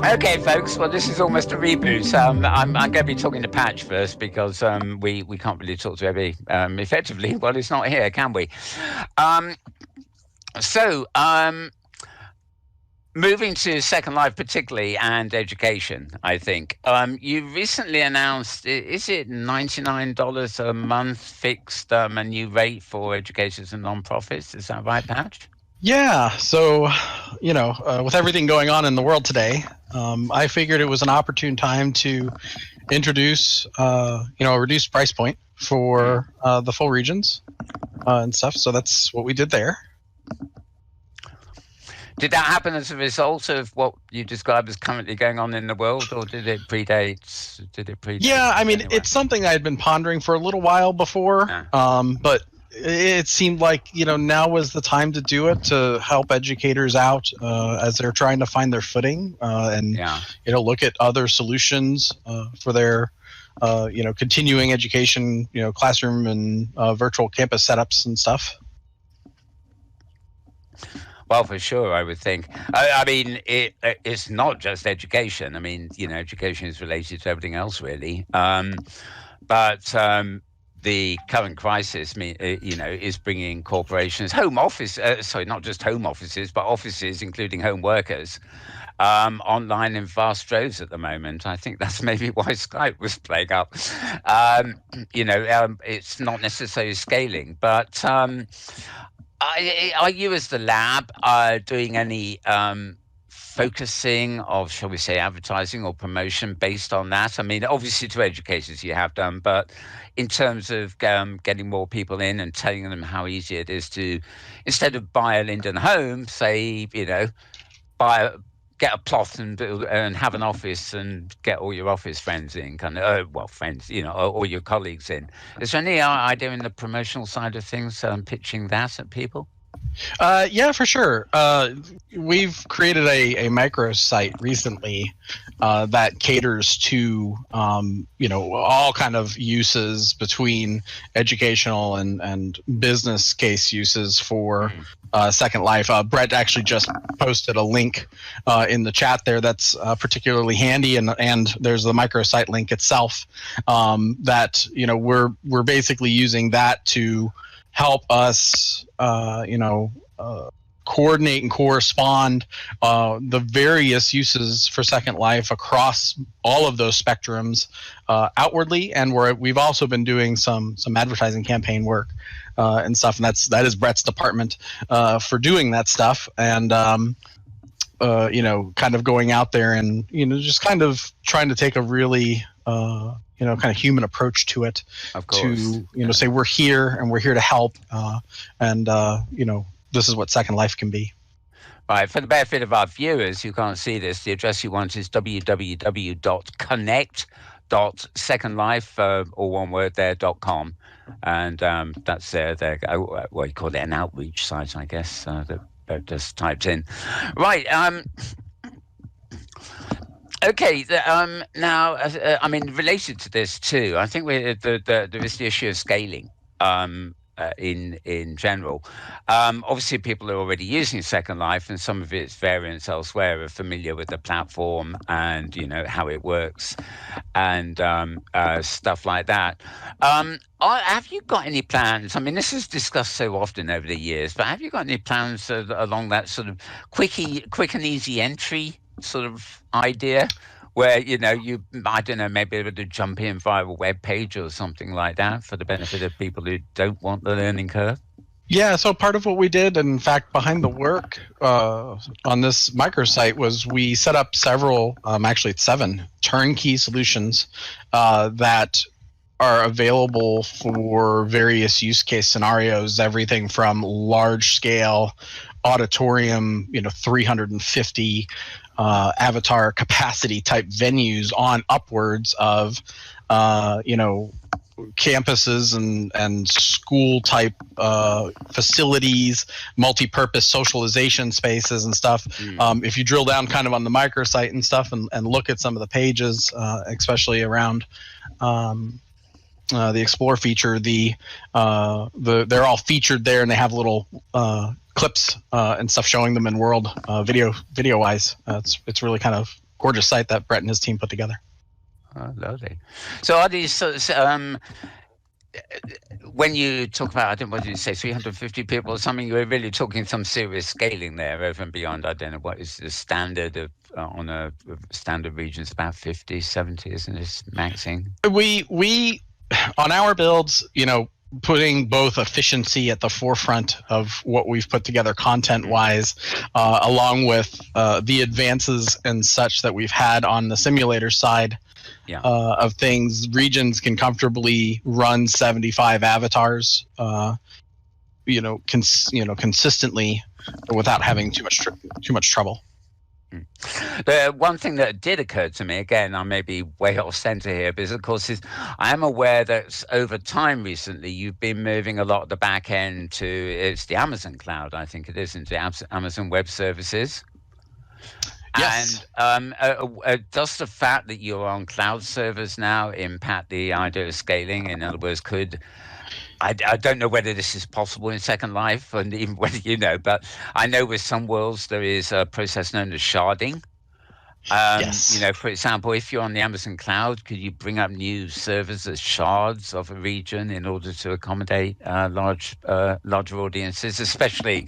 Okay, folks. Well, this is almost a reboot. I'm going to be talking to Patch first because we can't really talk to Ebbe effectively. Well, it's not here, can we? Um, so, moving to Second Life, particularly, and education, I think. You recently announced, is it $99 a month fixed a new rate for educators and nonprofits? Is that right, Patch? Yeah, so, with everything going on in the world today, I figured it was an opportune time to introduce, a reduced price point for the full regions and stuff. So that's what we did there. Did that happen as a result of what you describe as currently going on in the world, or did it predate? Yeah, I mean, anyway? it's something I had been pondering for a little while before, but it seemed like now was the time to do it, to help educators out as they're trying to find their footing and look at other solutions for their continuing education, classroom and virtual campus setups and stuff. Well, for sure, I would think. I mean, it's not just education. I mean, education is related to everything else, really. But the current crisis, is bringing corporations, not just home offices, but offices, including home workers, online in vast droves at the moment. I think that's maybe why Skype was playing up. It's not necessarily scaling, but are you, as the lab, doing any focusing of, shall we say, advertising or promotion based on that? I mean, obviously to educators you have done, but in terms of getting more people in and telling them how easy it is to, instead of buy a Linden home, say, get a plot and have an office and get all your office friends in, friends, or your colleagues in. Is there any idea in the promotional side of things, pitching that at people? Yeah, for sure. We've created a microsite recently that caters to all kind of uses between educational and business case uses for Second Life. Brett actually just posted a link in the chat there that's particularly handy, and there's the microsite link itself that we're basically using that to help us, coordinate and correspond the various uses for Second Life across all of those spectrums outwardly, and we've also been doing some advertising campaign work and stuff, and that is Brett's department for doing that stuff, and kind of going out there and just kind of trying to take a really kind of human approach to it. Of course. To say we're here and we're here to help, and this is what Second Life can be. Right. For the benefit of our viewers who can't see this, the address you want is www.connect.secondlife, all one word there, .com. And that's there. Well, you call it an outreach site, I guess, that just typed in. Right. Okay. Now, I mean, related to this too, I think there is the issue of scaling. In general, obviously people are already using Second Life, and some of its variants elsewhere are familiar with the platform and how it works and stuff like that. Have you got any plans? I mean, this is discussed so often over the years, but have you got any plans along that sort of quick and easy entry sort of idea, where I don't know, maybe able to jump in via a web page or something like that for the benefit of people who don't want the learning curve? Yeah, so part of what we did, in fact, behind the work on this microsite, was we set up several, actually it's 7 turnkey solutions that are available for various use case scenarios, everything from large scale auditorium, 350 avatar capacity type venues on upwards of campuses and school type facilities, multi-purpose socialization spaces and stuff. If you drill down kind of on the microsite and stuff and look at some of the pages, especially around the Explore feature, they're all featured there, and they have little clips and stuff showing them in world video wise. It's really kind of gorgeous site that Brett and his team put together. Oh, lovely. So are these when you talk about, I don't know, what did you say, 350 people or something, you're really talking some serious scaling there over and beyond. I don't know what is the standard of on a standard region. It's about 50, 70, isn't it? Maxing. We on our builds, putting both efficiency at the forefront of what we've put together content wise, along with the advances and such that we've had on the simulator side. Of things, regions can comfortably run 75 avatars, consistently without having too much trouble. The one thing that did occur to me, again, I may be way off center here, because of course I am aware that over time recently you've been moving a lot of the back end to it's the Amazon cloud, I think it is, into Amazon Web Services. Yes. And does the fact that you're on cloud servers now impact the idea of scaling? In other words, I don't know whether this is possible in Second Life, and even whether but I know with some worlds there is a process known as sharding. Yes. For example, if you're on the Amazon cloud, could you bring up new servers as shards of a region in order to accommodate larger audiences, especially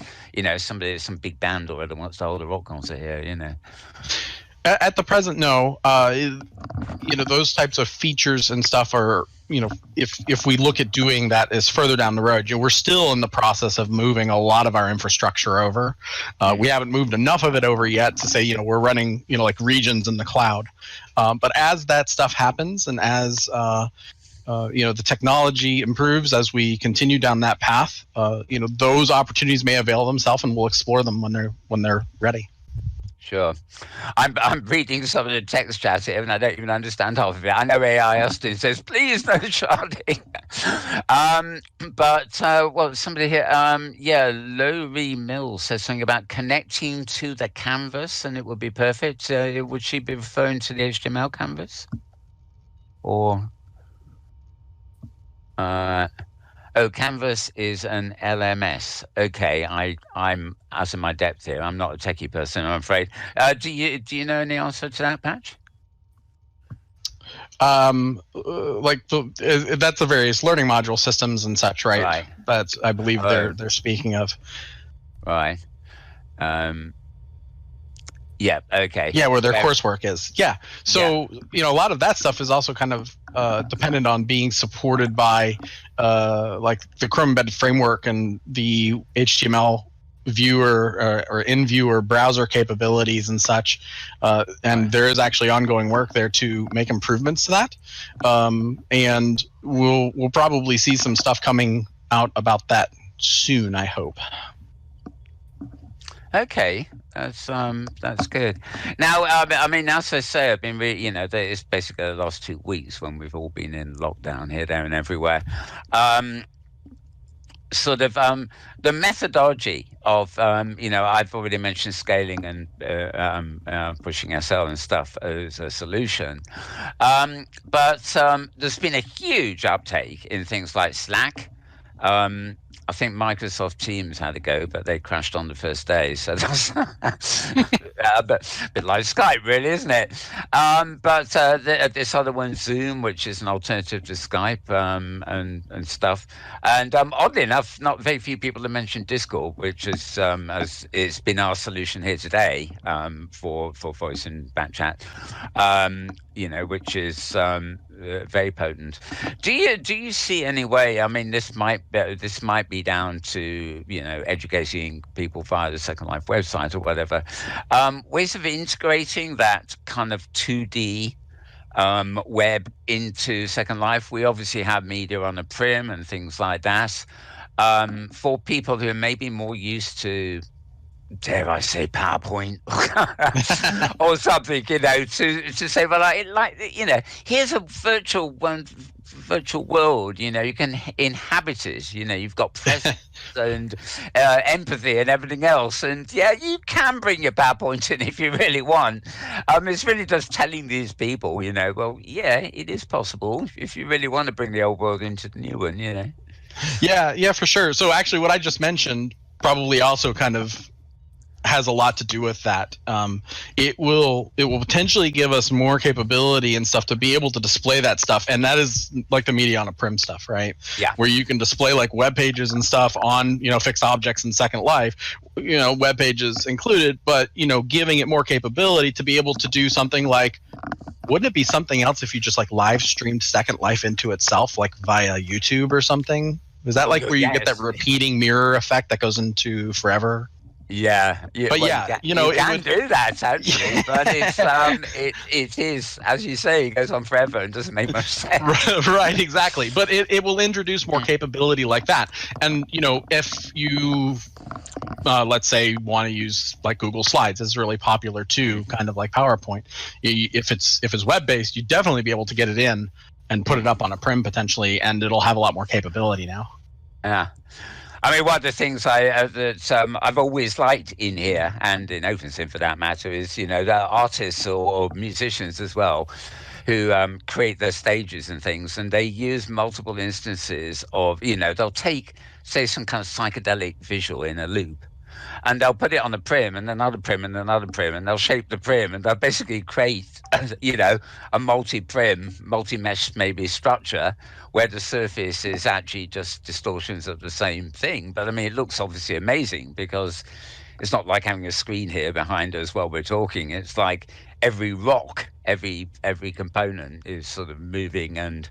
some big band or other wants to hold a rock concert here, At the present, no. Those types of features and stuff are, if we look at doing that is further down the road. We're still in the process of moving a lot of our infrastructure over. We haven't moved enough of it over yet to say, we're running, like regions in the cloud. But as that stuff happens, and as the technology improves, as we continue down that path, those opportunities may avail themselves, and we'll explore them when they're ready. Sure. I'm reading some of the text chat here, and I don't even understand half of it. I know AI Austin says, please no sharding. But somebody here, Lowry Mills says something about connecting to the canvas, and it would be perfect. Would she be referring to the HTML canvas? Or... Canvas is an LMS. Okay, I'm out of my depth here. I'm not a techie person, I'm afraid. Do you know any answer to that, Patch? That's the various learning module systems and such, right? Right. That's I believe they're speaking of. Right. Yeah. Okay. Yeah, where their coursework is. Yeah. So a lot of that stuff is also kind of dependent on being supported by the Chrome embedded framework and the HTML viewer or in viewer browser capabilities and such. And there is actually ongoing work there to make improvements to that. And we'll probably see some stuff coming out about that soon, I hope. Okay, that's good. Now, as I say, I've been really, it's basically the last 2 weeks when we've all been in lockdown here, there, and everywhere. The methodology of, I've already mentioned scaling and pushing SL and stuff as a solution. But there's been a huge uptake in things like Slack. I think Microsoft Teams had a go, but they crashed on the first day. So that's a bit like Skype, really, isn't it? But this other one, Zoom, which is an alternative to Skype and stuff. And oddly enough, not very few people have mentioned Discord, which is as it's been our solution here today for voice and back chat. Which is very potent. Do you see any way? I mean, this might be down to educating people via the Second Life website or whatever. Ways of integrating that kind of 2D web into Second Life. We obviously have media on a prim and things like that. For people who are maybe more used to, dare I say, PowerPoint or something, to say, well, here's a virtual world, you can inhabit it, you've got presence and empathy and everything else, and you can bring your PowerPoint in if you really want. It's really just telling these people, well, it is possible if you really want to bring the old world into the new one, Yeah, for sure. So actually what I just mentioned probably also kind of has a lot to do with that. It will potentially give us more capability and stuff to be able to display that stuff, and that is like the media on a prim stuff, right? Yeah. Where you can display like web pages and stuff on fixed objects in Second Life, web pages included, but giving it more capability to be able to do something like. Wouldn't it be something else if you just like live streamed Second Life into itself, like via YouTube or something? Is that like where you get that repeating mirror effect that goes into forever? Yeah, but well, yeah, you can do that actually, but it's it is, as you say, it goes on forever and doesn't make much sense. Right, exactly. But it will introduce more capability like that, and if you let's say want to use like Google Slides is really popular too, kind of like PowerPoint. If it's web based, you'd definitely be able to get it in and put it up on a prim potentially, and it'll have a lot more capability now. Yeah. I mean, one of the things I've always liked in here, and in OpenSim for that matter, is the artists or musicians as well, who create their stages and things, and they use multiple instances of they'll take, say, some kind of psychedelic visual in a loop, and they'll put it on a prim and another prim and another prim, and they'll shape the prim, and they'll basically create a multi-prim, multi-mesh maybe structure where the surface is actually just distortions of the same thing. But I mean, it looks obviously amazing because it's not like having a screen here behind us while we're talking. It's like every rock, every component is sort of moving and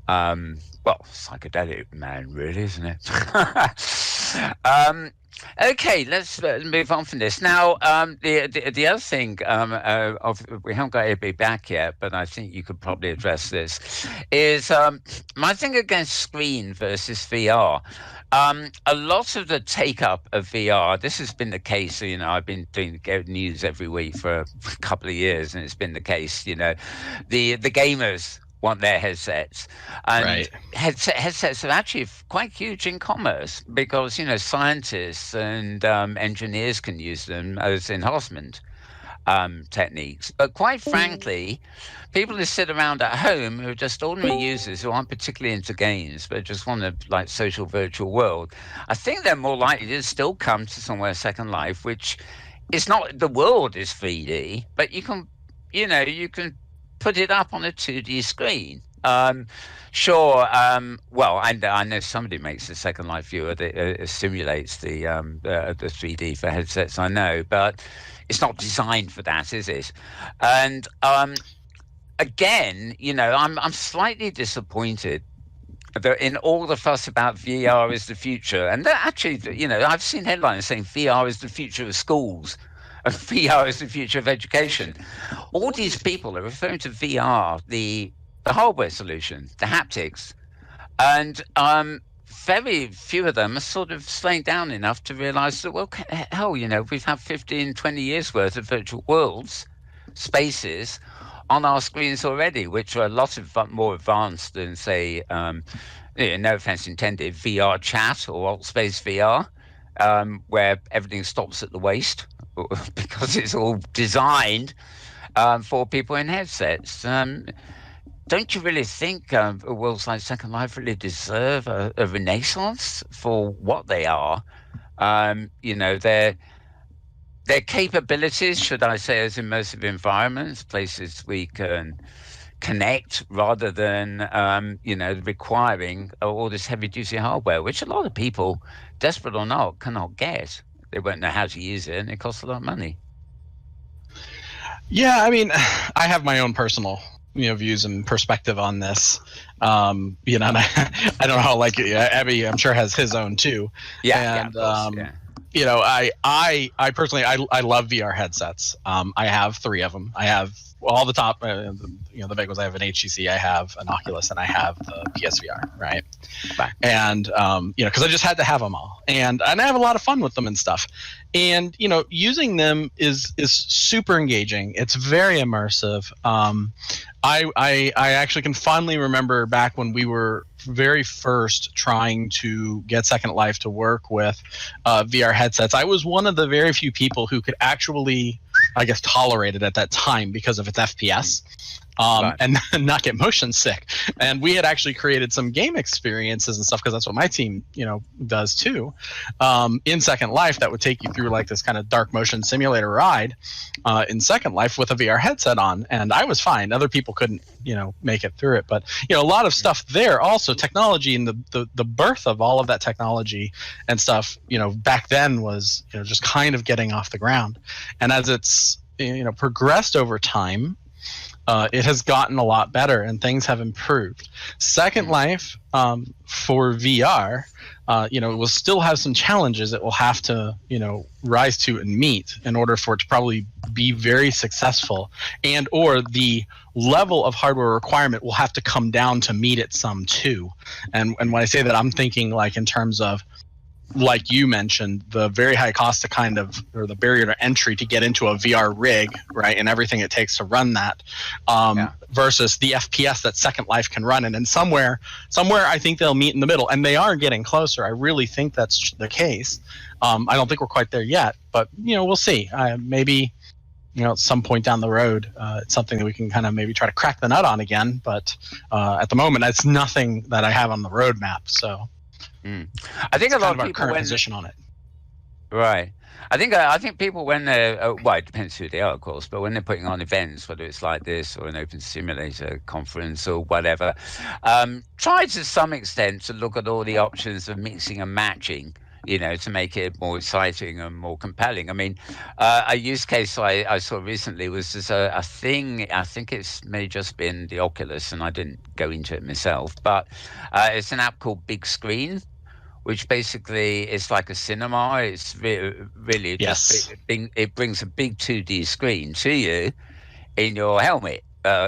psychedelic, man, really, isn't it? Okay, let's move on from this. Now, the other thing, we haven't got Ebbe back yet, but I think you could probably address this, is my thing against screen versus VR. A lot of the take-up of VR, this has been the case, I've been doing news every week for a couple of years, and it's been the case, the gamers want their headsets, and right. headsets are actually quite huge in commerce because scientists and engineers can use them as enhancement techniques. But quite frankly, people who sit around at home who are just ordinary users who aren't particularly into games but just want a like social virtual world, I think they're more likely to still come to somewhere Second Life, which is not, the world is 3D, but you can put it up on a 2D screen. Sure. Well, I know somebody makes a Second Life viewer that simulates the 3D for headsets. I know, but it's not designed for that, is it? And again, I'm slightly disappointed that in all the fuss about VR is the future, and that actually, I've seen headlines saying VR is the future of schools. VR is the future of education. All these people are referring to VR, the hardware solution, the haptics, and very few of them are sort of slowing down enough to realize that, well, hell, we've had 15, 20 years worth of virtual worlds, spaces on our screens already, which are a lot more advanced than, say, no offense intended, VR chat or alt space VR, where everything stops at the waist, because it's all designed for people in headsets. Don't you really think worlds like Second Life really deserve a renaissance for what they are? Their capabilities, should I say, as immersive environments, places we can connect rather than, requiring all this heavy-duty hardware, which a lot of people, desperate or not, cannot get. They won't know how to use it, and it costs a lot of money. Yeah, I mean, I have my own personal, views and perspective on this. And I don't know how, Ebbe, I'm sure, has his own too. Yeah, and yeah, of course, I personally, I love VR headsets. I have 3 of them. I have all the top, the big ones. I have an HTC, I have an Oculus, and I have the PSVR, right? And because I just had to have them all, and I have a lot of fun with them and stuff. And using them is super engaging. It's very immersive. I actually can fondly remember back when we were very first trying to get Second Life to work with VR headsets. I was one of the very few people who could actually, I guess, tolerate it at that time because of its FPS. Right. and not get motion sick. And we had actually created some game experiences and stuff, because that's what my team, does too, in Second Life, that would take you through like this kind of dark motion simulator ride in Second Life with a VR headset on. And I was fine. Other people couldn't, make it through it. But, a lot of stuff there. Also, technology and the birth of all of that technology and stuff, back then was, just kind of getting off the ground. And as it's, progressed over time, it has gotten a lot better and things have improved. Second Life, for VR, it will still have some challenges it will have to, rise to and meet in order for it to probably be very successful, and or the level of hardware requirement will have to come down to meet it some too. And when I say that, I'm thinking like in terms of, like you mentioned, the very high cost to or the barrier to entry to get into a VR rig, right, and everything it takes to run that, versus the FPS that Second Life can run. And somewhere, I think they'll meet in the middle, and they are getting closer. I really think that's the case. I don't think we're quite there yet, but we'll see. Maybe at some point down the road, it's something that we can kind of maybe try to crack the nut on again. But at the moment, it's nothing that I have on the roadmap. So. I think a lot of people current position on it. Right. I think people, when they're well, it depends who they are, of course, but when they're putting on events, whether it's like this or an open simulator conference or whatever, try to some extent to look at all the options of mixing and matching, to make it more exciting and more compelling. I mean, a use case I saw recently was just a thing. I think it's may just been the Oculus, and I didn't go into it myself, but it's an app called Big Screen, which basically is like a cinema. It's really yes. It brings a big 2D screen to you in your helmet.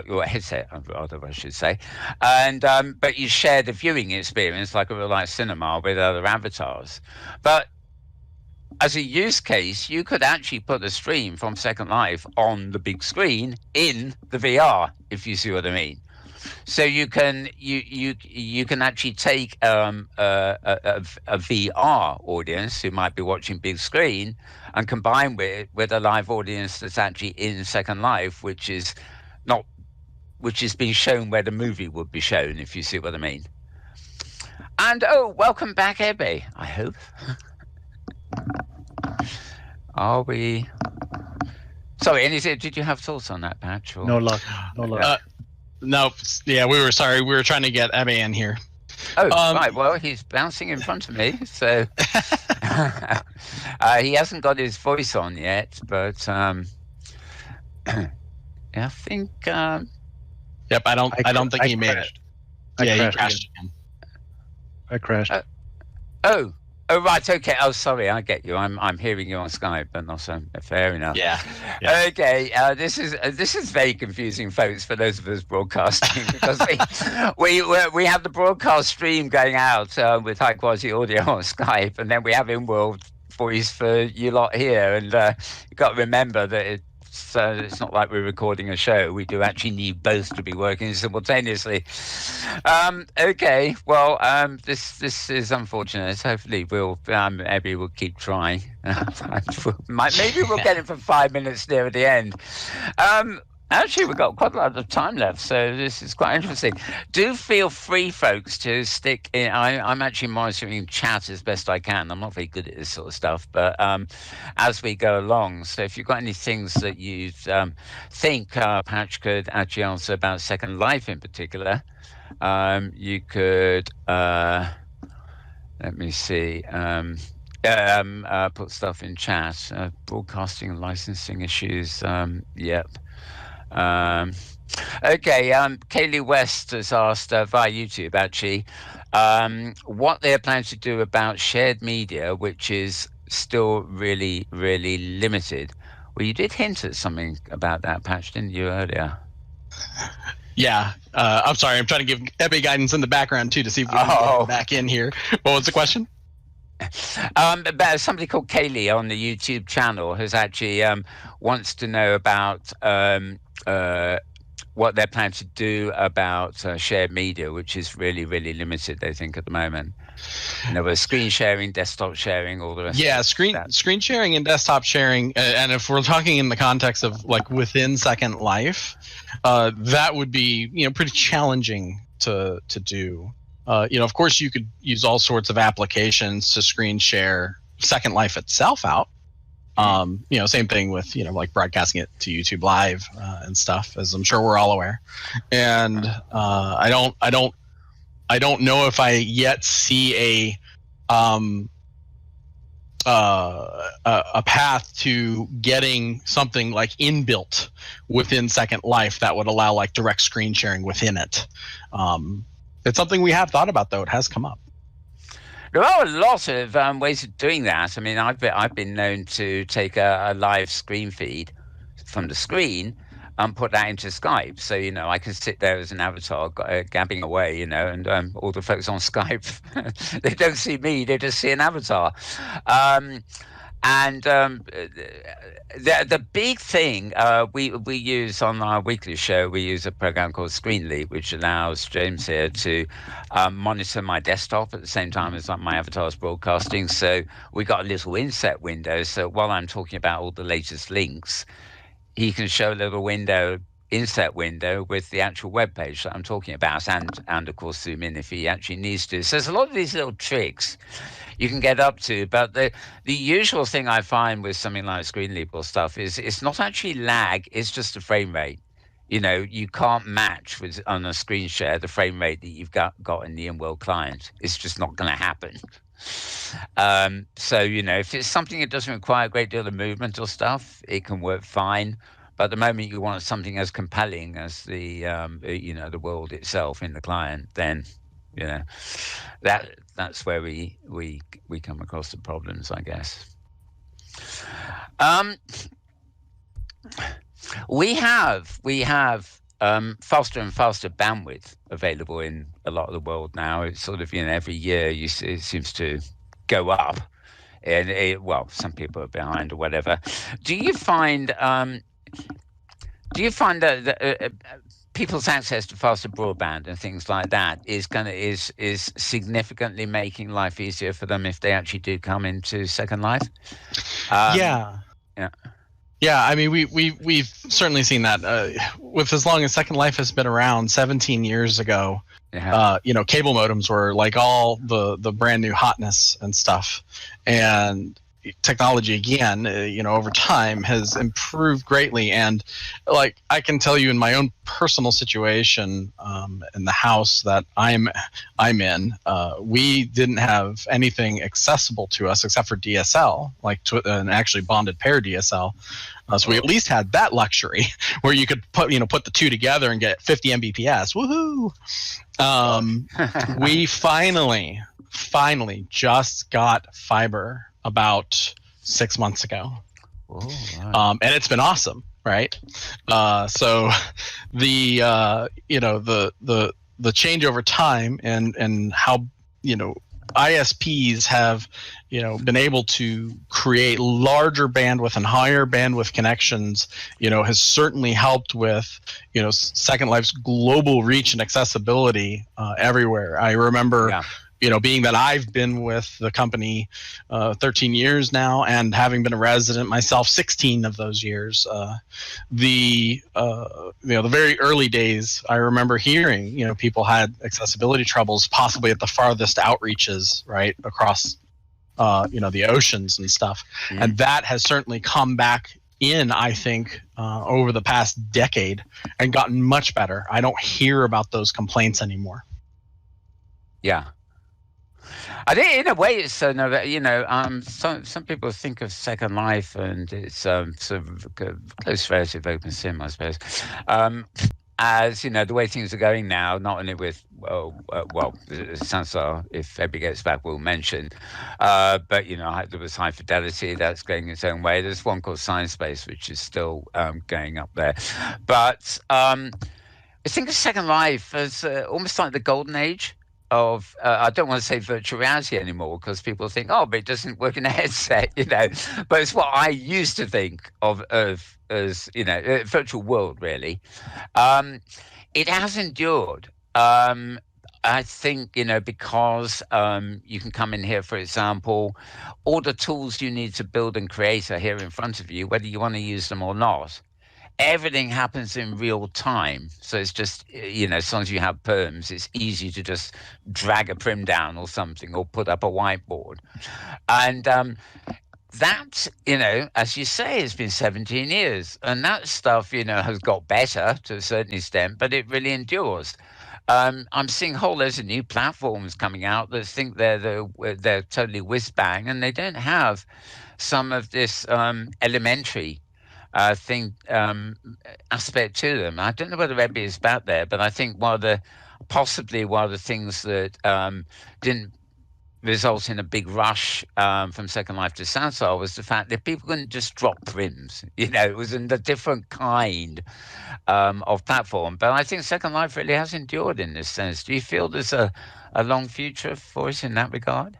Your headset, rather, I should say, and but you share the viewing experience like a real life cinema with other avatars. But as a use case, you could actually put a stream from Second Life on the big screen in the VR, if you see what I mean. So you can actually take a VR audience who might be watching big screen and combine with a live audience that's actually in Second Life, which is being shown where the movie would be shown, if you see what I mean. And welcome back, Ebbe, I hope. Are we? Sorry, did you have thoughts on that, Patch? Or? No luck. No, yeah, we were trying to get Ebbe in here. Oh, right. Well, he's bouncing in front of me, so he hasn't got his voice on yet. But I think. Yep, I don't think he made it. He crashed again. I crashed. Oh, right. Okay. Oh, sorry. I get you. I'm hearing you on Skype, but not so fair enough. Yeah. Okay. This is very confusing, folks, for those of us broadcasting, because we have the broadcast stream going out with high quality audio on Skype, and then we have in-world voice for you lot here, and you've got to remember that it's not like we're recording a show. We do actually need both to be working simultaneously. Okay, well, this is unfortunate. Hopefully, Ebbe will keep trying. Maybe we'll get it for 5 minutes near the end. Actually, we've got quite a lot of time left, so this is quite interesting. Do feel free, folks, to stick in. I'm actually monitoring chat as best I can. I'm not very good at this sort of stuff, but as we go along, so if you've got any things that you think Patch could actually answer about Second Life in particular, you could, let me see, put stuff in chat. Broadcasting and licensing issues, yep. Okay, Kaylee West has asked via YouTube actually what they're planning to do about shared media, which is still really, really limited. Well, you did hint at something about that, Patch, didn't you, earlier? Yeah, I'm sorry. I'm trying to give Ebbe guidance in the background too to see if we can get back in here. What was the question? But somebody called Kaylee on the YouTube channel has actually wants to know about what they're planning to do about shared media, which is really, really limited, they think, at the moment. With screen sharing, desktop sharing, all the rest. Yeah, of screen sharing and desktop sharing, and if we're talking in the context of like within Second Life, that would be pretty challenging to do. Of course, you could use all sorts of applications to screen share Second Life itself out. Same thing with like broadcasting it to YouTube Live and stuff, as I'm sure we're all aware. And I don't know if I yet see a path to getting something like inbuilt within Second Life that would allow like direct screen sharing within it. It's something we have thought about, though. It has come up. There are a lot of ways of doing that. I mean, I've been known to take a live screen feed from the screen and put that into Skype. So, I can sit there as an avatar gabbing away, and all the folks on Skype, they don't see me, they just see an avatar. The big thing we use on our weekly show, we use a program called Screenly, which allows James here to monitor my desktop at the same time as my avatar's broadcasting. So we got a little inset window. So while I'm talking about all the latest links, he can show a little inset window with the actual web page that I'm talking about, and of course zoom in if he actually needs to. So there's a lot of these little tricks you can get up to, but the usual thing I find with something like Screenleap or stuff is it's not actually lag, it's just the frame rate. You can't match on a screen share the frame rate that you've got in the in-world client. It's just not going to happen. So if it's something that doesn't require a great deal of movement or stuff, it can work fine. But the moment you want something as compelling as the the world itself in the client, then that's where we come across the problems, I guess. We have faster and faster bandwidth available in a lot of the world now. It's sort of every year it seems to go up, and some people are behind or whatever. Do you find that people's access to faster broadband and things like that is significantly making life easier for them if they actually do come into Second Life? Yeah. I mean, we've certainly seen that with as long as Second Life has been around. 17 years ago, cable modems were like all the brand new hotness and stuff, and technology again over time has improved greatly. And like I can tell you in my own personal situation, in the house that I'm in, we didn't have anything accessible to us except for DSL, like an actually bonded pair DSL. So we at least had that luxury where you could put the two together and get 50 Mbps. Woohoo! We finally just got fiber about 6 months ago. Oh, wow. And it's been awesome, right? So the change over time and how ISPs have been able to create larger bandwidth and higher bandwidth connections has certainly helped with Second Life's global reach and accessibility everywhere. I remember being that I've been with the company 13 years now, and having been a resident myself 16 of those years, the very early days, I remember hearing people had accessibility troubles, possibly at the farthest outreaches, right, across the oceans and stuff. Mm-hmm. And that has certainly come back in, I think, over the past decade and gotten much better. I don't hear about those complaints anymore. Yeah. I think in a way it's so some people think of Second Life and it's sort of a close relative open sim, I suppose, as the way things are going now, not only with Sansar, if Ebbe gets back, we'll mention, but there was High Fidelity that's going its own way. There's one called Science Space, which is still going up there, but I think of Second Life as almost like the golden age. of I don't want to say virtual reality anymore because people think, oh, but it doesn't work in a headset, But it's what I used to think of as virtual world really. Um, it has endured. I think because you can come in here, for example, all the tools you need to build and create are here in front of you, whether you want to use them or not. Everything happens in real time. So it's just, as long as you have perms, it's easy to just drag a prim down or something or put up a whiteboard. And that, as you say, has been 17 years. And that stuff, has got better to a certain extent, but it really endures. I'm seeing whole loads of new platforms coming out that think they're totally whiz bang, and they don't have some of this elementary thing aspect to them. I don't know whether Ebbe is back there, but I think possibly one of the things that didn't result in a big rush from Second Life to Sansar was the fact that people couldn't just drop prims. It was in a different kind of platform. But I think Second Life really has endured in this sense. Do you feel there's a long future for us in that regard?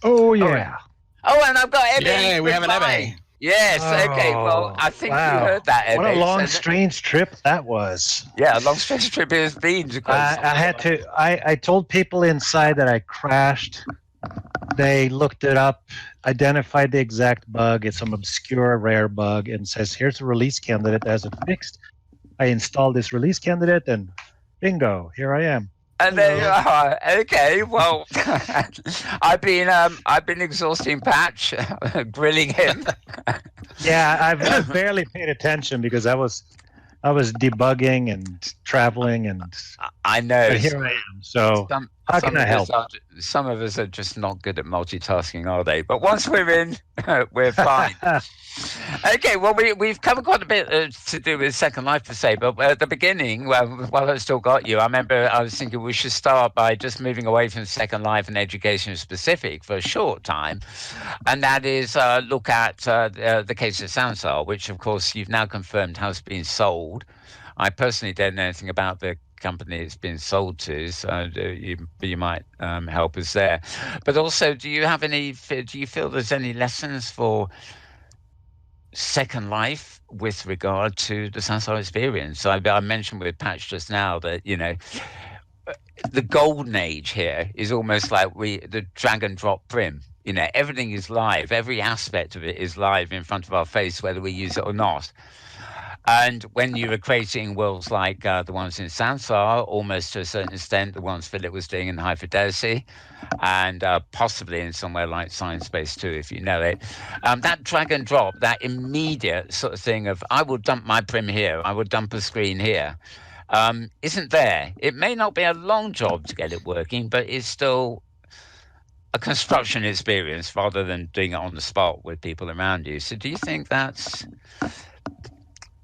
Oh, yeah. Oh, and I've got Ebbe. Yay, we have an Ebbe. Yes, okay. Well, I think you heard that, Ebbe. What a long, strange trip that was. Yeah, a long, strange trip it has been. I told people inside that I crashed. They looked it up, identified the exact bug. It's some obscure, rare bug, and says, here's a release candidate that has it fixed. I installed this release candidate, and bingo, here I am. And there you are. Okay, well, I've been exhausting Patch, grilling him. Yeah, I've barely paid attention because I was debugging and traveling, and I know. But here I am. So how can I help? Some of us are just not good at multitasking, are they? But once we're in, we're fine. Okay, well, we've covered quite a bit to do with Second Life per se, but at the beginning, while I still got you, I remember I was thinking we should start by just moving away from Second Life and education specific for a short time, and that is look at the case of Sansar, which, of course, you've now confirmed has been sold. I personally don't know anything about the company it's been sold to, so you might help us there. But also, do you feel there's any lessons for Second Life with regard to the Sansar experience? I mentioned with Patch just now that the golden age here is almost like the drag and drop prim. Everything is live. Every aspect of it is live in front of our face, whether we use it or not. And when you were creating worlds like the ones in Sansar, almost to a certain extent, the ones Philip was doing in High Fidelity, and possibly in somewhere like Science Space 2, if you know it, that drag and drop, that immediate sort of thing of, I will dump my prim here, I will dump a screen here, isn't there. It may not be a long job to get it working, but it's still a construction experience rather than doing it on the spot with people around you. So do you think that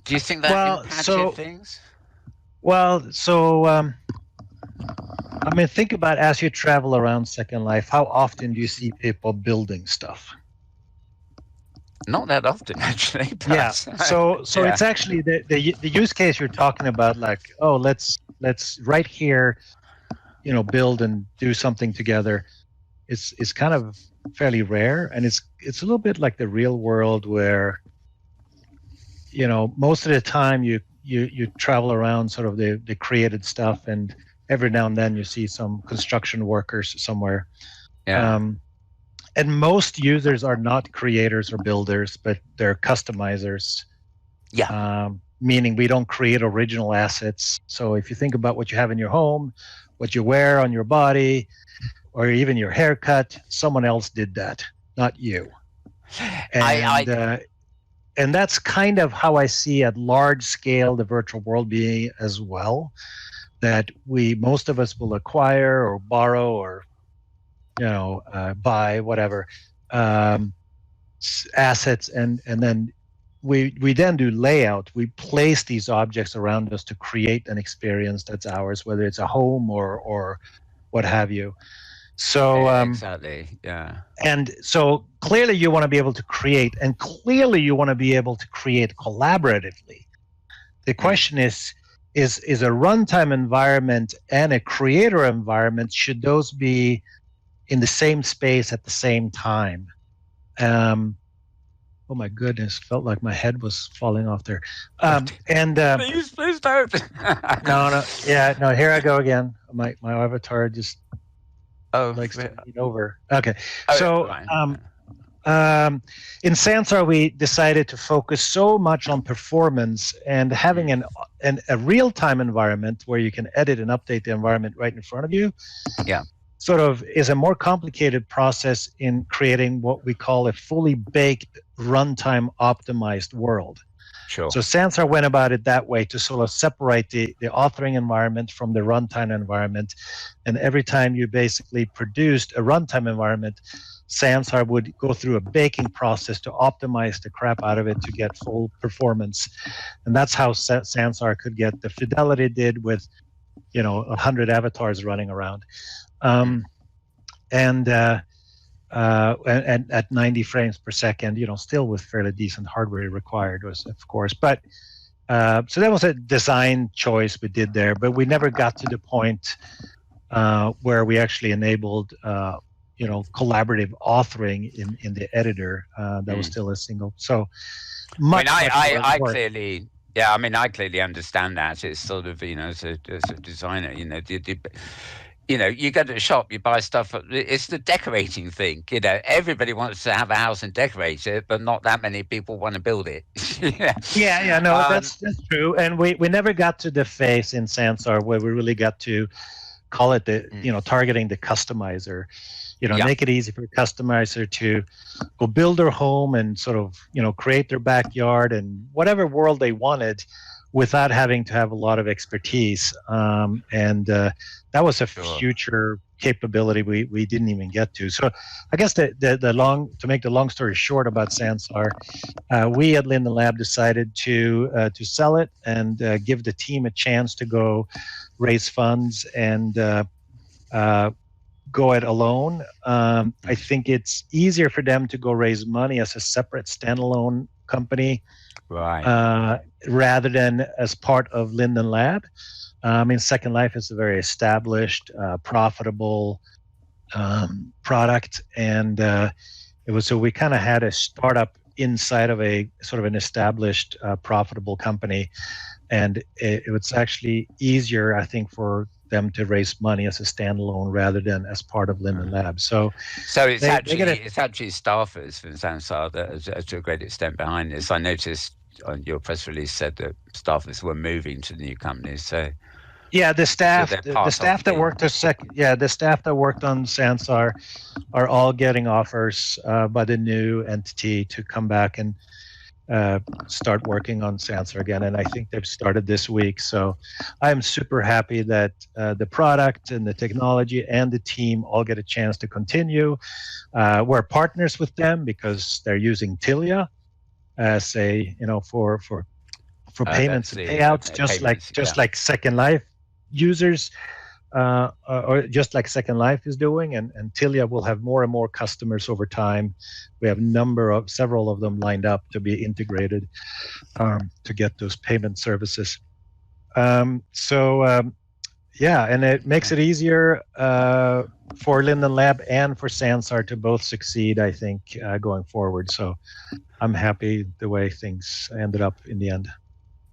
impacted things? Think about as you travel around Second Life, how often do you see people building stuff? Not that often, actually. Yeah. So it's actually the use case you're talking about, like, oh, let's right here, build and do something together. It's kind of fairly rare, and it's a little bit like the real world where most of the time you travel around sort of the created stuff, and every now and then you see some construction workers somewhere. Yeah. And most users are not creators or builders, but they're customizers. Yeah. Meaning we don't create original assets. So if you think about what you have in your home, what you wear on your body, or even your haircut, someone else did that, not you. And that's kind of how I see at large scale the virtual world being as well, that most of us will acquire or borrow or buy whatever assets, and then we then do layout. We place these objects around us to create an experience that's ours, whether it's a home or what have you. So exactly, yeah. And so clearly you want to be able to create, and clearly you want to be able to create collaboratively. The question is is a runtime environment and a creator environment, should those be in the same space at the same time? Oh my goodness, felt like my head was falling off there. Please don't. No, here I go again. My avatar just likes to lean over. Okay, so in Sansar, we decided to focus so much on performance, and having a real-time environment where you can edit and update the environment right in front of you. Yeah. Sort of is a more complicated process in creating what we call a fully baked runtime optimized world. Sure. So Sansar went about it that way, to sort of separate the authoring environment from the runtime environment. And every time you basically produced a runtime environment, Sansar would go through a baking process to optimize the crap out of it to get full performance. And that's how Sansar could get the fidelity it did with 100 avatars running around. And at 90 frames per second, still with fairly decent hardware required, of course. But so that was a design choice we did there, but we never got to the point where we actually enabled collaborative authoring in the editor. That was still a single. So much. I clearly. Yeah, I clearly understand that. It's sort of, as a designer, you go to the shop, you buy stuff. It's the decorating thing. Everybody wants to have a house and decorate it, but not that many people want to build it. No, that's true. And we never got to the phase in Sansar where we really got to call it targeting the customizer. Make it easy for a customizer to go build their home and sort of, create their backyard and whatever world they wanted without having to have a lot of expertise. That was a future capability we didn't even get to. So I guess to make the long story short about Sansar, we at Linden Lab decided to sell it and give the team a chance to go raise funds and go it alone. I think it's easier for them to go raise money as a separate standalone company, right? Rather than as part of Linden Lab. Second Life is a very established, profitable product, and we kind of had a startup inside of a sort of an established, profitable company, and it was actually easier, I think, for them to raise money as a standalone rather than as part of Linden Lab. So it's actually staffers from Sansar that are to a great extent behind this. I noticed on your press release said that staffers were moving to the new companies. So yeah, the staff that worked on Sansar are all getting offers by the new entity to come back and start working on Sansar again, and I think they've started this week. So I'm super happy that the product and the technology and the team all get a chance to continue. We're partners with them because they're using Tilia as a for payments and payouts, just like Second Life users, or just like Second Life is doing, and Tilia will have more and more customers over time. We have several of them lined up to be integrated to get those payment services. And it makes it easier for Linden Lab and for Sansar to both succeed, I think, going forward. So I'm happy the way things ended up in the end.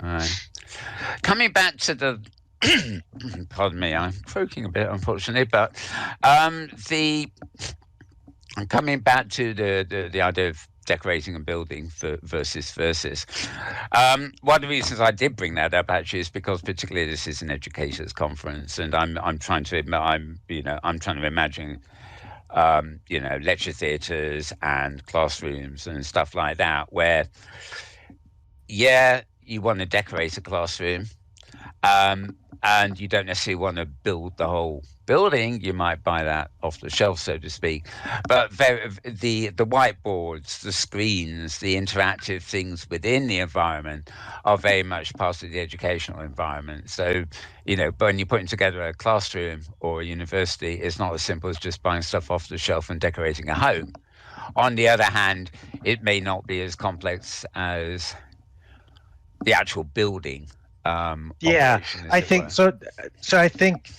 All right. Coming back to the pardon me, I'm croaking a bit, unfortunately, but coming back to the idea of decorating and building versus. One of the reasons I did bring that up actually is because particularly this is an educators conference, and I'm trying to imagine lecture theatres and classrooms and stuff like that, where you want to decorate a classroom. And you don't necessarily want to build the whole building. You might buy that off the shelf, so to speak. But the whiteboards, the screens, the interactive things within the environment are very much part of the educational environment. So, when you're putting together a classroom or a university, it's not as simple as just buying stuff off the shelf and decorating a home. On the other hand, it may not be as complex as the actual building Yeah, operation, as I it think were. so. So I think,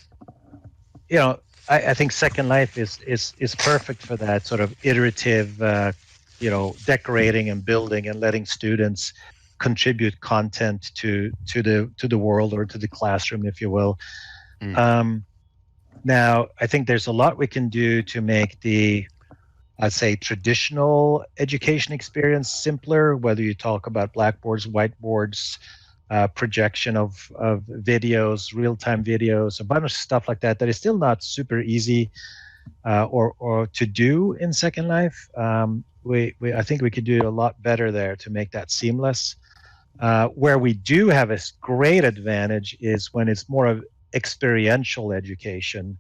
I think Second Life is perfect for that sort of iterative, decorating and building and letting students contribute content to the world or to the classroom, if you will. Mm. Now, I think there's a lot we can do to make the, I'd say, traditional education experience simpler, whether you talk about blackboards, whiteboards, projection of videos, real-time videos, a bunch of stuff like that is still not super easy or to do in Second Life. I think we could do a lot better there to make that seamless. Where we do have a great advantage is when it's more of experiential education,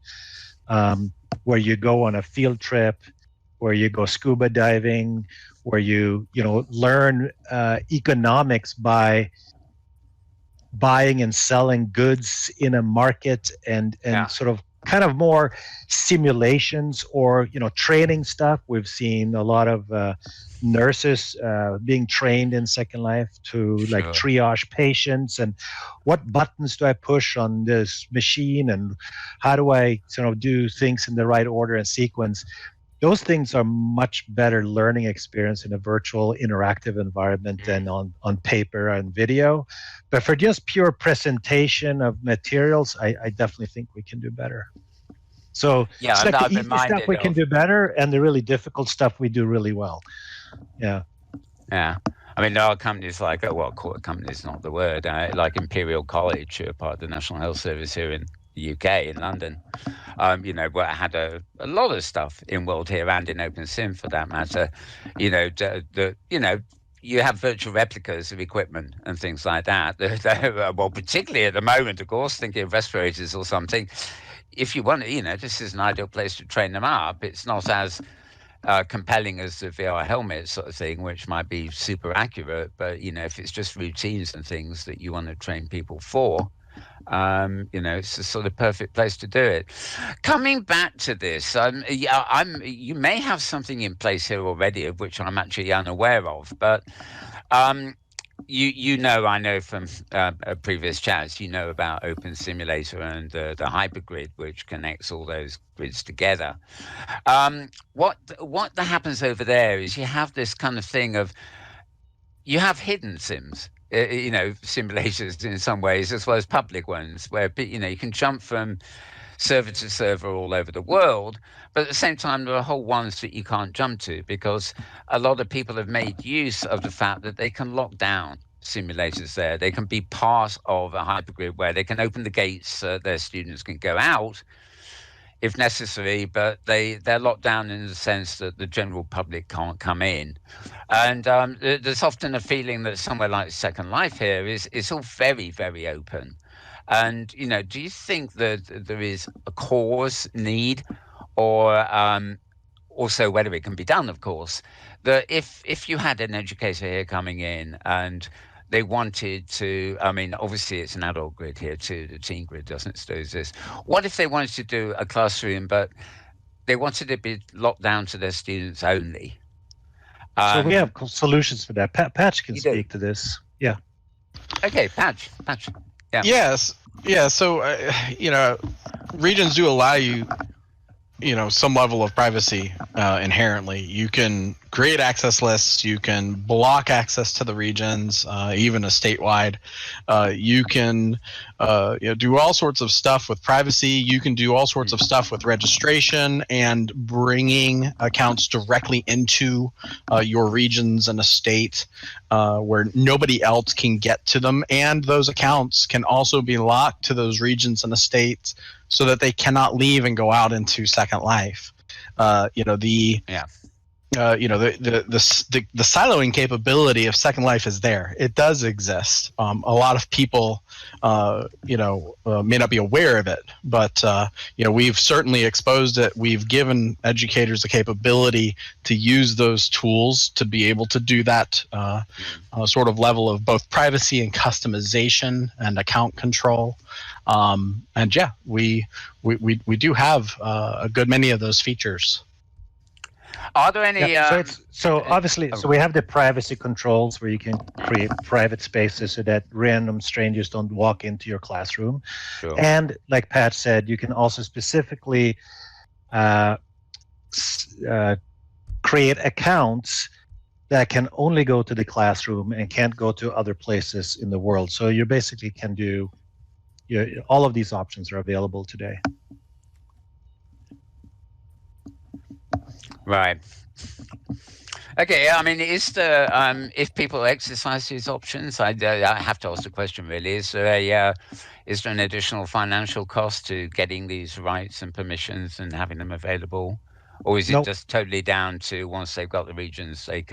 where you go on a field trip, where you go scuba diving, where you learn economics by buying and selling goods in a market, and Yeah. sort of kind of more simulations or training stuff. We've seen a lot of nurses being trained in Second Life to like Sure. triage patients, and what buttons do I push on this machine, and how do I do things in the right order and sequence. Those things are much better learning experience in a virtual interactive environment than on paper and video. But for just pure presentation of materials, I definitely think we can do better. So Yeah, it's and like the I've been easy stuff minded we can of. do better, and the really difficult stuff we do really well. Yeah. Yeah. I mean, there are companies like, company is not the word, like Imperial College, who are part of the National Health Service here in the UK, in London, where I had a lot of stuff in World here and in OpenSim for that matter. You have virtual replicas of equipment and things like that. Well, particularly at the moment, of course, thinking of respirators or something. If you want, this is an ideal place to train them up. It's not as compelling as the VR helmet sort of thing, which might be super accurate. But, if it's just routines and things that you want to train people for, it's the sort of perfect place to do it. Coming back to this, you may have something in place here already, of which I'm actually unaware of, but I know from previous chats, about Open Simulator and the hypergrid, which connects all those grids together. What happens over there is you have this kind of thing of, you have hidden sims, simulators in some ways, as well as public ones, where you can jump from server to server all over the world, but at the same time there are whole ones that you can't jump to, because a lot of people have made use of the fact that they can lock down simulators there. They can be part of a hypergrid where they can open the gates so their students can go out if necessary, but they're locked down in the sense that the general public can't come in. And there's often a feeling that somewhere like Second Life here is all very, very open. And, do you think that there is a cause need, or also whether it can be done, of course, that if you had an educator here coming in and they wanted to, I mean, obviously it's an adult grid here too, the teen grid doesn't still exist. What if they wanted to do a classroom, but they wanted it to be locked down to their students only? So we have solutions for that. Patch can You do? speak to this. Yeah. Okay, Patch. Yeah. Yes. Yeah. So, regions do allow you, some level of privacy inherently. You can create access lists. You can block access to the regions, even a statewide. You can do all sorts of stuff with privacy. You can do all sorts of stuff with registration and bringing accounts directly into your regions and a state where nobody else can get to them. And those accounts can also be locked to those regions and estates so that they cannot leave and go out into Second Life. The siloing capability of Second Life is there. It does exist. A lot of people, may not be aware of it, but we've certainly exposed it. We've given educators the capability to use those tools to be able to do that sort of level of both privacy and customization and account control. We do have a good many of those features. Are there any? Yeah, obviously, so we have the privacy controls where you can create private spaces so that random strangers don't walk into your classroom. Sure. And like Pat said, you can also specifically create accounts that can only go to the classroom and can't go to other places in the world. So you basically can do, all of these options are available today. Right. Okay. I mean, is there if people exercise these options, I have to ask the question really: is there an additional financial cost to getting these rights and permissions and having them available, or is it Nope. just totally down to once they've got the regions, they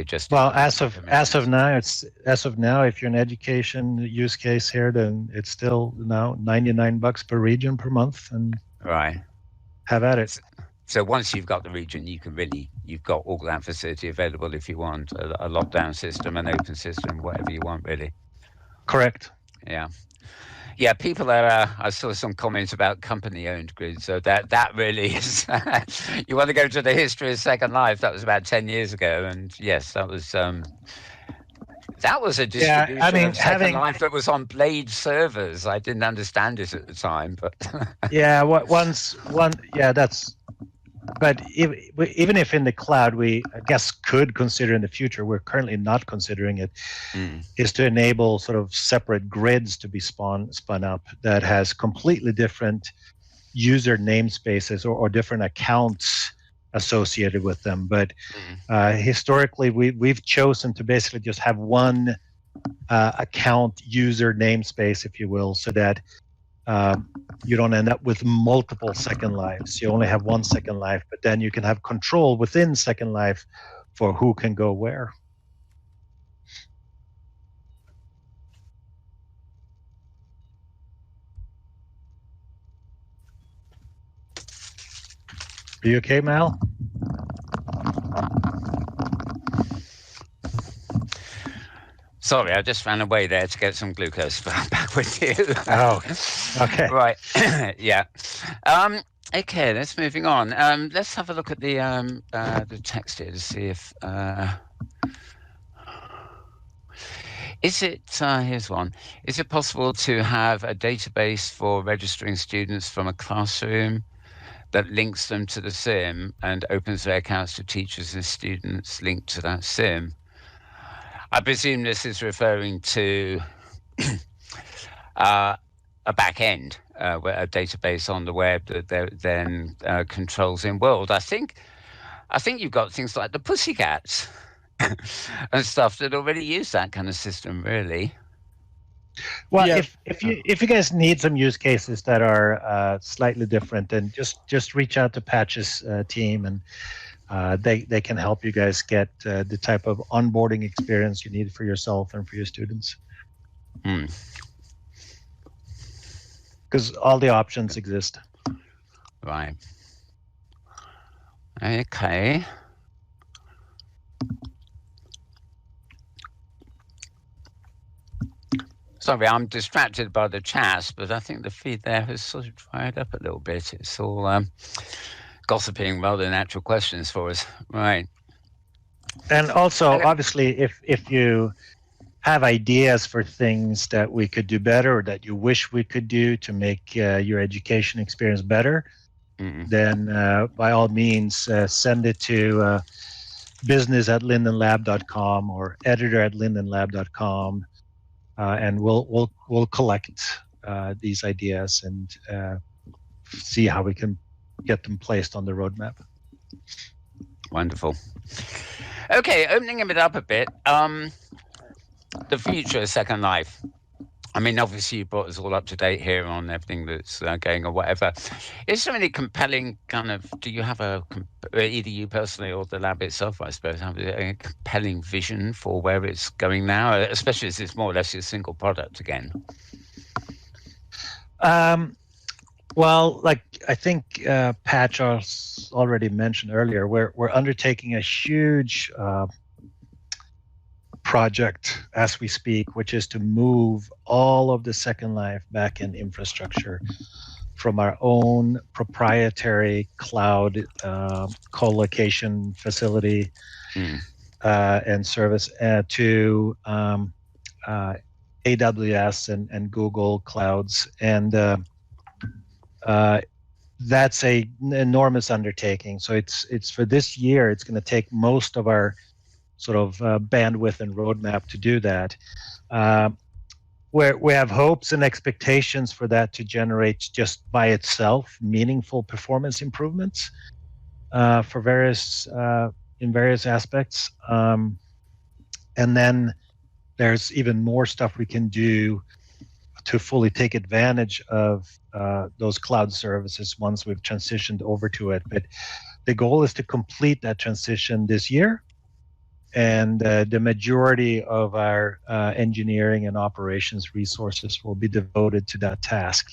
just Well, as of now, if you're an education use case here, then it's still now $99 per region per month, and right. have at it. So once you've got the region, you've got all that facility available if you want a lockdown system, an open system, whatever you want, really. Correct. Yeah. Yeah, people are. I saw some comments about company-owned grids, so that really is. You want to go to the history of Second Life? That was about 10 years ago, and yes, that was a distribution of Second Life that was on Blade servers. I didn't understand it at the time, but yeah, that's. But even if in the cloud, we, I guess, could consider in the future, we're currently not considering it, is to enable sort of separate grids to be spun up that has completely different user namespaces or different accounts associated with them. But historically, we've chosen to basically just have one account user namespace, if you will, so that you don't end up with multiple Second Lives. You only have one Second Life, but then you can have control within Second Life for who can go where. Are you okay, Mal? Sorry, I just ran away there to get some glucose. Back with you. Oh, okay. Right. Yeah. Okay, let's moving on. Let's have a look at the text here to see if is it here's one. Is it possible to have a database for registering students from a classroom that links them to the sim and opens their accounts to teachers and students linked to that sim? I presume this is referring to a back end, a database on the web that then controls in world. I think you've got things like the Pussycats and stuff that already use that kind of system, really. Well, yeah. if you guys need some use cases that are slightly different, then just reach out to Patch's team, and they can help you guys get the type of onboarding experience you need for yourself and for your students. Because all the options exist. Right. Okay. Sorry, I'm distracted by the chat, but I think the feed there has sort of dried up a little bit. It's all gossiping rather than actual questions for us. Right. And also, obviously, if you have ideas for things that we could do better or that you wish we could do to make your education experience better, then by all means, send it to business@lindenlab.com or editor@lindenlab.com, and we'll collect these ideas and see how we can get them placed on the roadmap. Wonderful. Okay, opening it up a bit. The future of Second Life. I mean, obviously you brought us all up to date here on everything that's going or whatever. Is there any compelling kind of, do you have either you personally or the lab itself, I suppose, have a compelling vision for where it's going now, especially as it's more or less a single product again? Well, like I think Patch already mentioned earlier, we're undertaking a huge project as we speak, which is to move all of the Second Life backend infrastructure from our own proprietary cloud co-location facility and service to AWS and Google clouds. And that's an enormous undertaking. So it's for this year, it's going to take most of our sort of bandwidth and roadmap to do that. We have hopes and expectations for that to generate just by itself meaningful performance improvements for in various aspects. And then there's even more stuff we can do to fully take advantage of those cloud services once we've transitioned over to it. But the goal is to complete that transition this year. And the majority of our engineering and operations resources will be devoted to that task.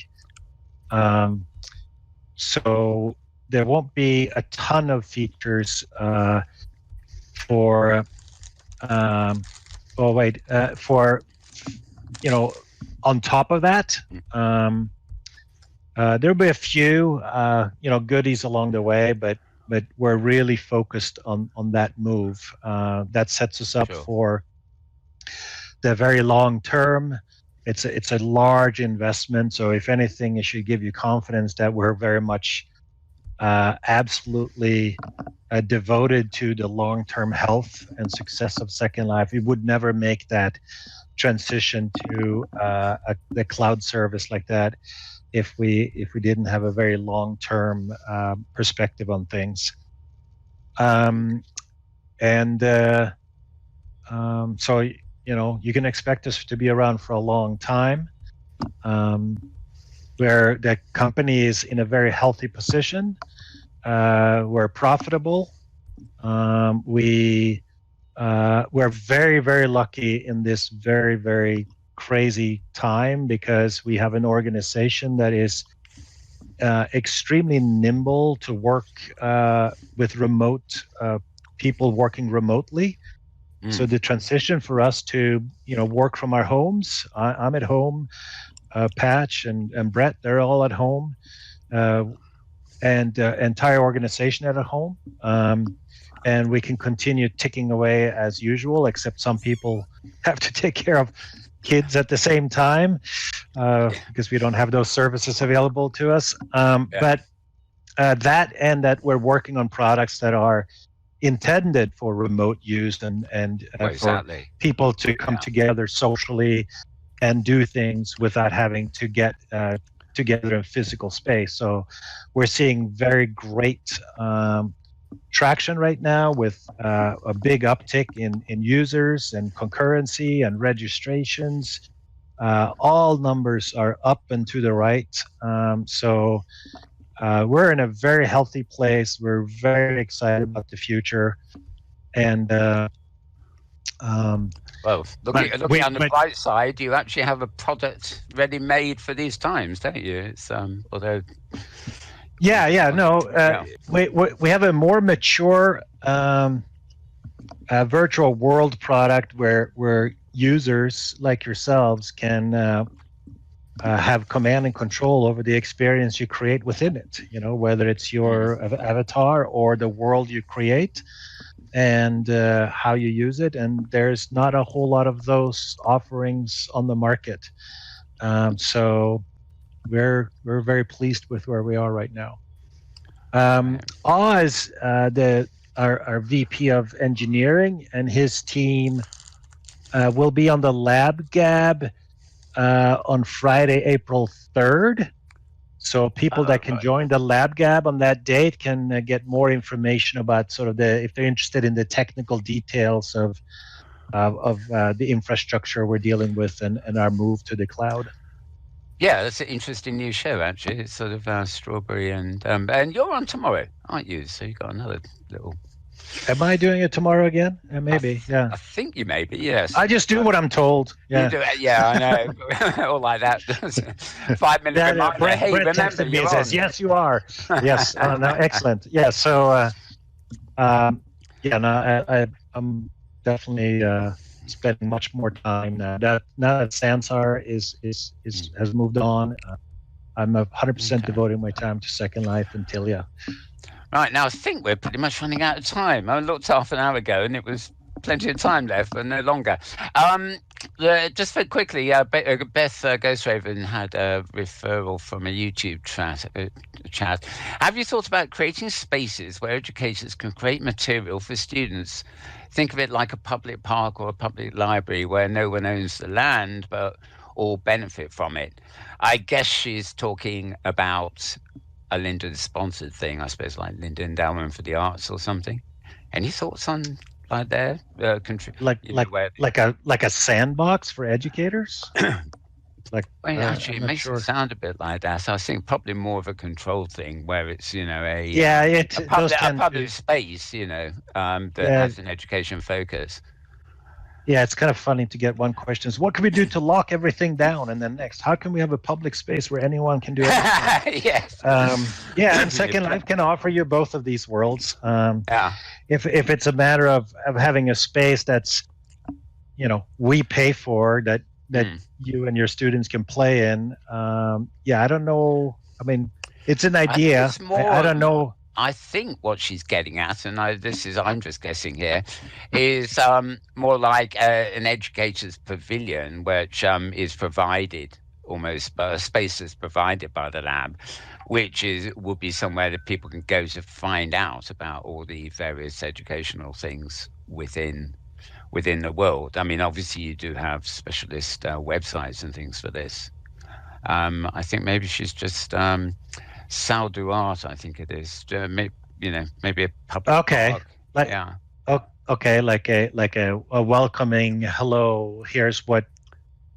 So there won't be a ton of features for on top of that. There'll be a few goodies along the way, but we're really focused on that move. That sets us up for the very long term. It's a large investment, so if anything, it should give you confidence that we're very much absolutely devoted to the long-term health and success of Second Life. We would never make that transition to the cloud service like that if we didn't have a very long-term perspective on things. So you can expect us to be around for a long time, where the company is in a very healthy position. We're profitable. We're very, very lucky in this very, very crazy time because we have an organization that is extremely nimble to work with remote people working remotely. So the transition for us to work from our homes, I'm at home, Patch and Brett, they're all at home, and entire organization at home, and we can continue ticking away as usual, except some people have to take care of kids at the same time because we don't have those services available to us. But that we're working on products that are intended for remote use and for people to come together socially and do things without having to get together in physical space. So we're seeing very great traction right now with a big uptick in users and concurrency and registrations. All numbers are up and to the right. So we're in a very healthy place. We're very excited about the future. And looking on the bright side, you actually have a product ready made for these times, don't you? It's although. We have a more mature virtual world product where users like yourselves can have command and control over the experience you create within it. Whether it's your avatar or the world you create, and how you use it. And there's not a whole lot of those offerings on the market. So we're very pleased with where we are right now. Oz, our VP of engineering, and his team will be on the Lab Gab on Friday, April 3rd. So people that can join the Lab Gab on that date can get more information about sort of if they're interested in the technical details of the infrastructure we're dealing with and our move to the cloud. Yeah, that's an interesting new show, actually. It's sort of Strawberry and you're on tomorrow, aren't you? So you've got another little... Am I doing it tomorrow again? Maybe, yeah. I think you may be, yes. I just do what I'm told. Yeah, you do it, yeah, I know. All like that. 5 minutes reminder. Brett texted me and says, yes, you are. Yes, no, excellent. Yeah, so, I'm definitely... spending much more time now that Sansar has moved on. I'm 100% Okay. devoting my time to Second Life and Tilia. Right, now I think we're pretty much running out of time. I looked half an hour ago and it was plenty of time left, but no longer. Just very quickly, Beth Ghosthaven had a referral from a YouTube chat. Have you thought about creating spaces where educators can create material for students? Think of it like a public park or a public library where no one owns the land, but all benefit from it. I guess she's talking about a Linden sponsored thing, I suppose, like Linden Endowment for the Arts or something. Any thoughts on like their Like a sandbox for educators? Like, well, actually, I'm it not makes sure. it sound a bit like that. So I think probably more of a controlled thing where it's Yeah, those a tend public to. space, that Yeah, has an education focus. yeah, it's kind of funny to get one question is, what can we do to lock everything down? And then next, how can we have a public space where anyone can do anything? Yes. Yeah, and Second Life can offer you both of these worlds. Yeah. If it's a matter of having a space that's, we pay for, that you and your students can play in. Yeah, I don't know. I mean, it's an idea. I don't know. I think what she's getting at, and I'm just guessing here, is more like an educator's pavilion, which is provided almost, but a space that's provided by the lab, which would be somewhere that people can go to find out about all the various educational things within the world. I mean, obviously you do have specialist websites and things for this. I think maybe she's just Sal Duarte, I think it is. Maybe a public park. Like, yeah. Okay, like a welcoming hello. Here's what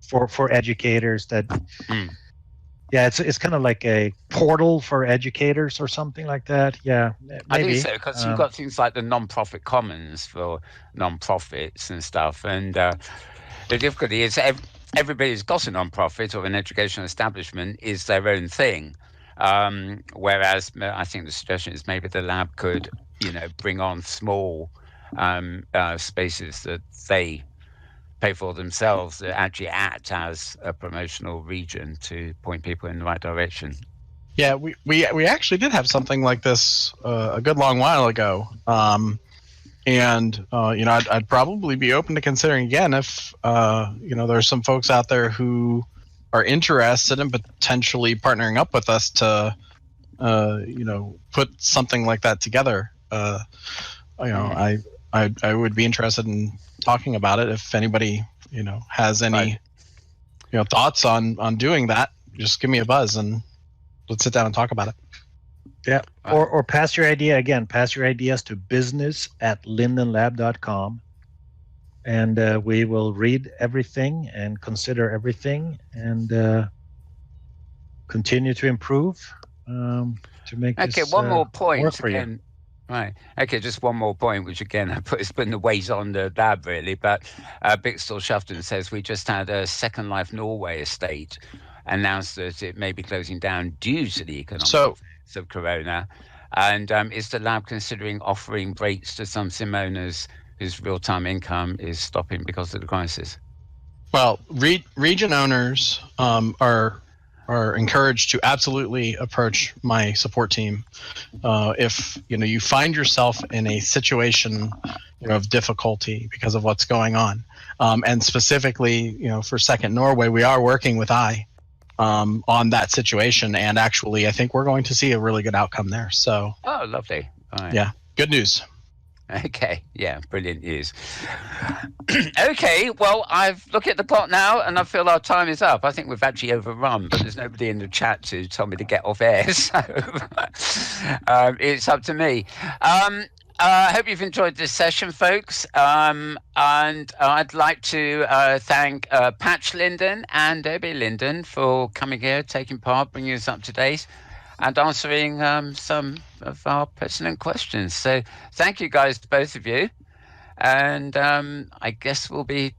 for educators that. Yeah, it's kind of like a portal for educators or something like that. Yeah, maybe. I think so, because you've got things like the non-profit commons for non-profits and stuff. And the difficulty is everybody's got a non-profit or an educational establishment is their own thing. Whereas I think the suggestion is maybe the lab could, bring on small spaces that they pay for themselves that actually act as a promotional region to point people in the right direction. Yeah, we actually did have something like this a good long while ago. I'd probably be open to considering again if there's some folks out there who are interested in potentially partnering up with us to put something like that together. I would be interested in talking about it. If anybody has any thoughts on doing that, just give me a buzz and let's sit down and talk about it. Yeah, or pass your ideas to business@lindenlab.com, and we will read everything and consider everything and continue to improve to make this one more point work for again. you. Right. Okay, just one more point, which again it's putting the weight on the lab really. But Bixtel Shafton says we just had a Second Life Norway estate announced that it may be closing down due to the economic effects of Corona. And is the lab considering offering breaks to some sim owners whose real-time income is stopping because of the crisis? Well, region owners are encouraged to absolutely approach my support team if you find yourself in a situation of difficulty because of what's going on, and specifically for Second Norway, we are working with on that situation, and actually I think we're going to see a really good outcome there. So lovely. Right. Yeah, good news. Okay, yeah, brilliant news. Okay, well, I've looked at the clock now and I feel our time is up. I think we've actually overrun, but there's nobody in the chat to tell me to get off air, so it's up to me. I hope you've enjoyed this session, folks, and I'd like to thank Patch Linden and Ebbe Linden for coming here, taking part, bringing us up to date, and answering some of our pertinent questions. So thank you guys, both of you. And I guess we'll be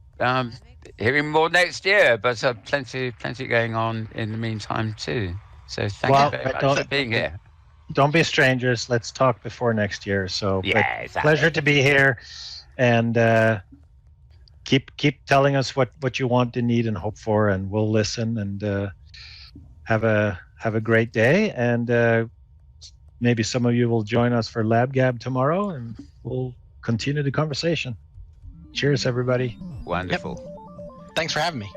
hearing more next year, but plenty going on in the meantime too. So thank you very much for being here. Don't be strangers. Let's talk before next year. So yeah, exactly. Pleasure to be here, and keep telling us what you want and need and hope for, and we'll listen and have a have a great day, and maybe some of you will join us for Lab Gab tomorrow, and we'll continue the conversation. Cheers, everybody. Wonderful. Yep. Thanks for having me.